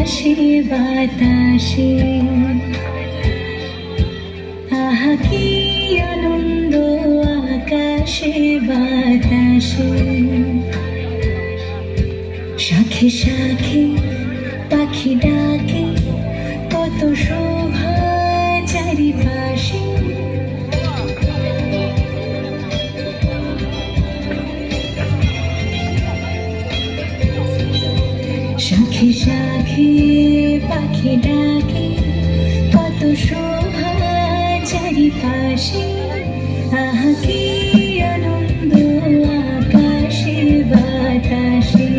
আকাশে বাতাসে আহা কি আনন্দ আকাশে বাতাসে শাখে শাখে পাখি ডাকে কত শোভা চারিপাশে শাখে শাখে পাখি ডাকে কত শোভা চারিপাশে আহা কি আনন্দ আকাশে বাতাসে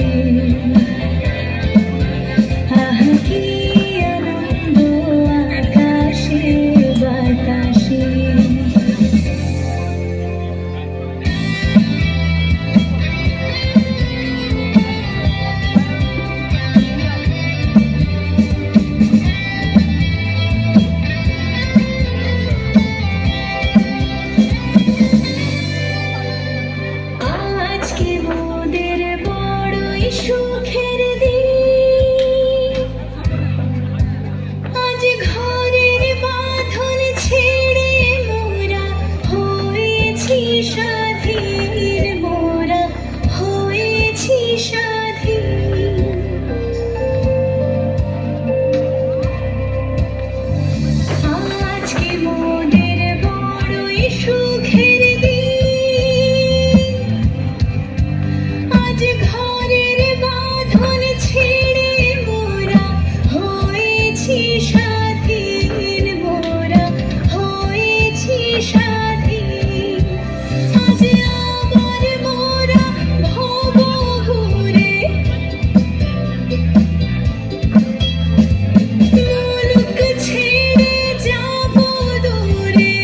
আহা কি আনন্দ আকাশে বাতাসে সুখের দিন আজ ঘরের বাঁধন ছেড়ে মোরা হয়েছি স্বাধীন মোরা হয়েছি স্বাধীন আজকে মোদের বড়ই সুখের দিন আজ ঘরের বাঁধন ছেড়ে মোরা হয়েছি স্বাধীন মোরা হয়েছি স্বাধীন আজ আবার মোরা ভব ঘুরে মুলুক ছেড়ে যাব দূরে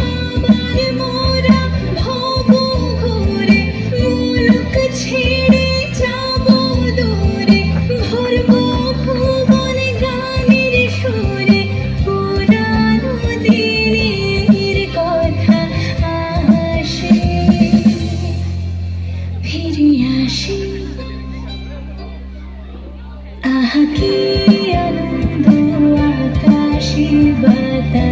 আবার মোরা ভব ঘুরে মুলুক ছেড়ে যাব দূরে ভরব ভুবন গানের সুরে পুরানো দিনের কথা আসে ফিরে আসে আহা কি আনন্দ আকাশে বাতাসে